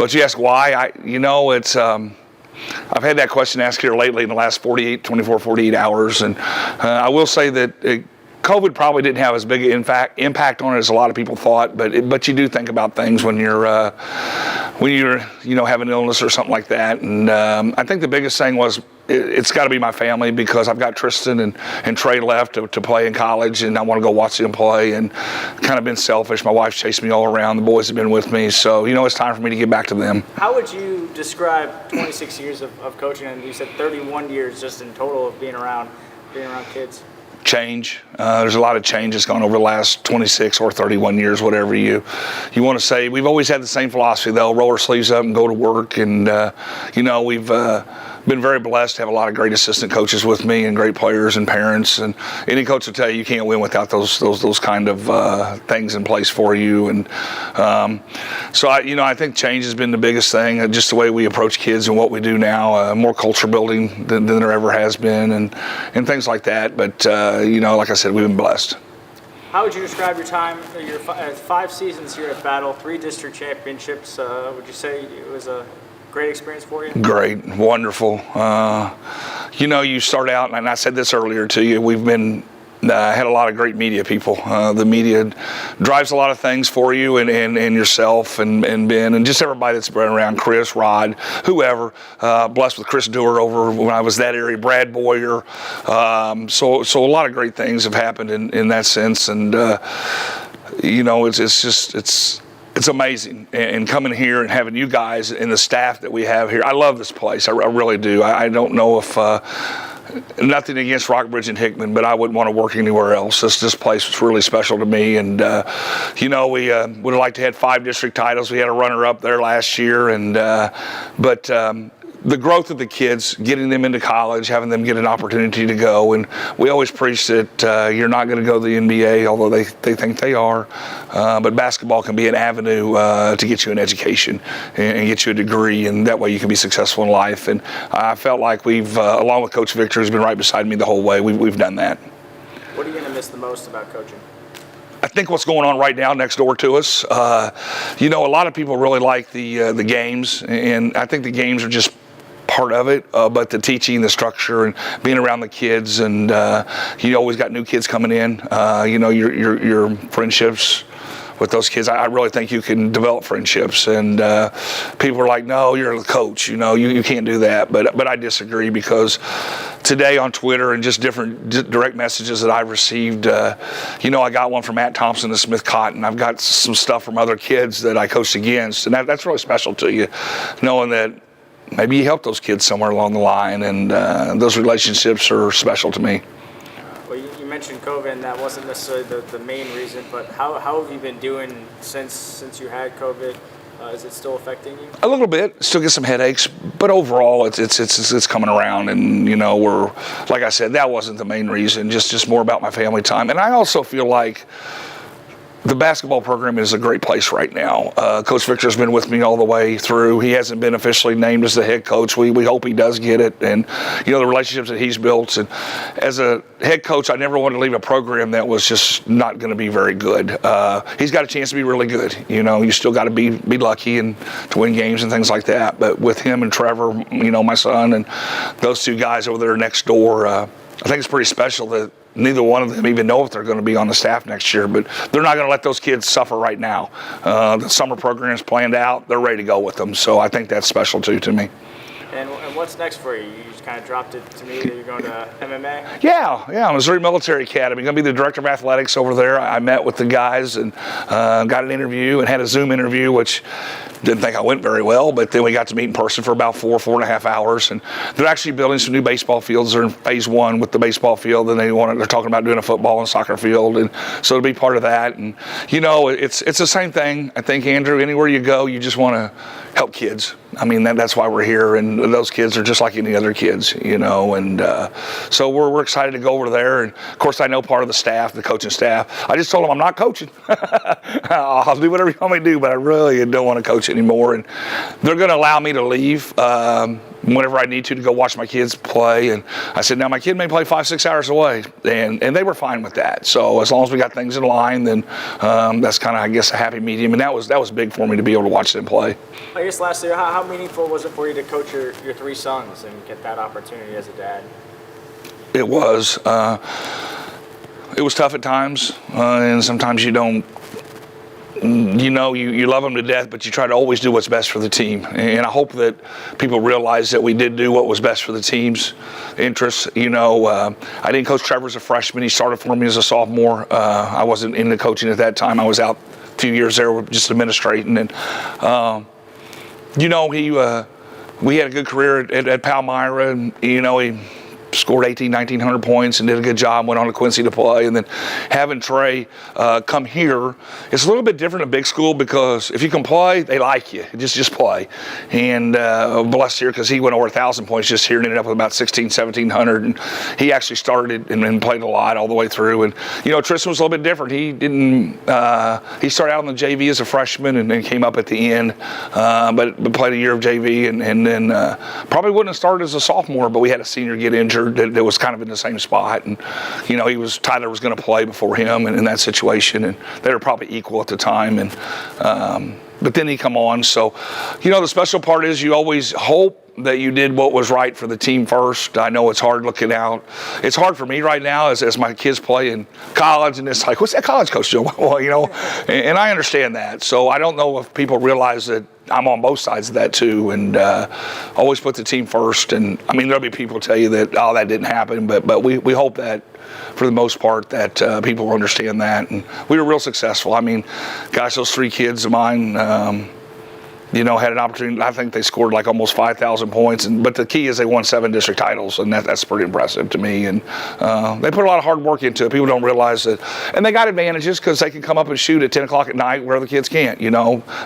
But you ask why, it's I've had that question asked here lately in the last 48 hours, and I will say that COVID probably didn't have as big an impact on it as a lot of people thought, but you do think about things when you're have an illness or something like that. And I think the biggest thing was it's got to be my family, because I've got Tristan and Trey left to play in college, and I want to go watch them play, and kind of been selfish. My wife's chased me all around. The boys have been with me, so it's time for me to get back to them. How would you describe 26 years of coaching, and you said 31 years just in total of being around kids? Change. There's a lot of change that's gone over the last 26 or 31 years, whatever you want to say. We've always had the same philosophy, though: roll our sleeves up and go to work. And we've been very blessed to have a lot of great assistant coaches with me, and great players and parents. And any coach will tell you can't win without those kind of things in place for you. And so I think change has been the biggest thing. Just the way we approach kids and what we do now, more culture building than there ever has been, and things like that. But like I said, we've been blessed. How would you describe your time, your 5 seasons here at Battle, 3 district championships? Would you say it was a great experience for you? Great, wonderful. You start out, and I said this earlier to you, we've been had a lot of great media people. The media drives a lot of things for you, and yourself, and Ben, and just everybody that's been around, Chris, Rod, whoever. Blessed with Chris Dewar over when I was that area, Brad Boyer. So a lot of great things have happened in that sense, and it's amazing. And coming here and having you guys and the staff that we have here, I love this place. I really do. I don't know if nothing against Rockbridge and Hickman, but I wouldn't want to work anywhere else. This place was really special to me, and we would have liked to have 5 district titles. We had a runner-up there last year, and but the growth of the kids, getting them into college, having them get an opportunity to go, and we always preach that you're not going to go to the NBA, although they think they are, but basketball can be an avenue to get you an education and get you a degree, and that way you can be successful in life. And I felt like we've, along with Coach Victor, who's been right beside me the whole way, we've done that. What are you going to miss the most about coaching? I think what's going on right now next door to us, a lot of people really like the games, and I think the games are just part of it, but the teaching, the structure, and being around the kids, and you always got new kids coming in. Your friendships with those kids, I really think you can develop friendships. And people are like, "No, you're the coach. You can't do that." But I disagree, because today on Twitter and just different direct messages that I've received, I got one from Matt Thompson and Smith Cotton. I've got some stuff from other kids that I coached against, and that's really special to you, knowing that maybe you help those kids somewhere along the line, and those relationships are special to me. Well, you mentioned COVID, and that wasn't necessarily the main reason, but how have you been doing since you had COVID? Is it still affecting you? A little bit. Still get some headaches, but overall it's coming around, and we're, like I said, that wasn't the main reason. Just more about my family time, and I also feel like the basketball program is a great place right now. Coach Victor's been with me all the way through. He hasn't been officially named as the head coach. We hope he does get it. And, the relationships that he's built. And as a head coach, I never wanted to leave a program that was just not going to be very good. He's got a chance to be really good. You still got to be lucky and to win games and things like that. But with him and Trevor, my son, and those 2 guys over there next door, I think it's pretty special that neither one of them even know if they're going to be on the staff next year, but they're not going to let those kids suffer right now. The summer program's planned out. They're ready to go with them. So I think that's special too to me. And what's next for you? You just kind of dropped it to me that you're going to MMA? Yeah, Missouri Military Academy. Going to be the director of athletics over there. I met with the guys and got an interview and had a Zoom interview, which didn't think I went very well, but then we got to meet in person for about 4.5 hours. And they're actually building some new baseball fields. They're in phase 1 with the baseball field, and they're talking about doing a football and soccer field, and so it'll be part of that. And it's the same thing. I think, Andrew, anywhere you go, you just want to help kids. I mean, that's why we're here, and those kids are just like any other kids, and so we're excited to go over there. And of course, I know part of the staff, the coaching staff. I just told them I'm not coaching. I'll do whatever you want me to do, but I really don't want to coach anymore. And they're going to allow me to leave whenever I need to go watch my kids play. And I said, now my kid may play 5-6 hours away, and they were fine with that. So as long as we got things in line, then that's kind of, I guess, a happy medium. And that was big for me to be able to watch them play. I guess last year, how meaningful was it for you to coach your 3 sons and get that opportunity as a dad? It was. It was tough at times, and sometimes you don't. You love them to death, but you try to always do what's best for the team. And I hope that people realize that we did do what was best for the team's interests. I didn't coach Trevor as a freshman. He started for me as a sophomore. I wasn't into coaching at that time. I was out a few years there just administrating. And, we had a good career at Palmyra, and, he scored 1,900 points and did a good job, went on to Quincy to play. And then having Trey come here, it's a little bit different in big school because if you can play, they like you. Just play. And blessed here because he went over 1,000 points just here and ended up with about 1,700. And he actually started and played a lot all the way through. And, Tristan was a little bit different. He didn't, he started out in the JV as a freshman and then came up at the end, but played a year of JV and then probably wouldn't have started as a sophomore, but we had a senior get injured that was kind of in the same spot, and Tyler was going to play before him, and in that situation, and they were probably equal at the time, and but then he come on. So, the special part is you always hope that you did what was right for the team first. I know it's hard looking out. It's hard for me right now as my kids play in college, and it's like, what's that college coach doing? Well, and I understand that. So I don't know if people realize that I'm on both sides of that too, and always put the team first. And I mean, there'll be people tell you that, oh, that didn't happen, but we hope that for the most part that people understand that. And we were real successful. I mean, gosh, those 3 kids of mine, had an opportunity. I think they scored like almost 5,000 points. But the key is they won 7 district titles, and that's pretty impressive to me. And they put a lot of hard work into it. People don't realize that. And they got advantages because they can come up and shoot at 10 o'clock at night where other kids can't,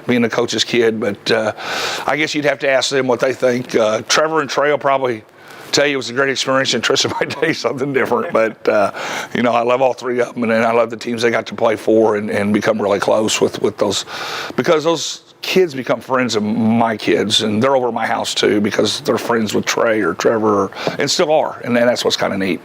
being the coach's kid. But I guess you'd have to ask them what they think. Trevor and Trey will probably tell you it was a great experience, and Tristan might tell you something different. But, I love all 3 of them, and I love the teams they got to play for and become really close with those, because those kids become friends of my kids, and they're over at my house too because they're friends with Trey or Trevor and still are, and that's what's kind of neat.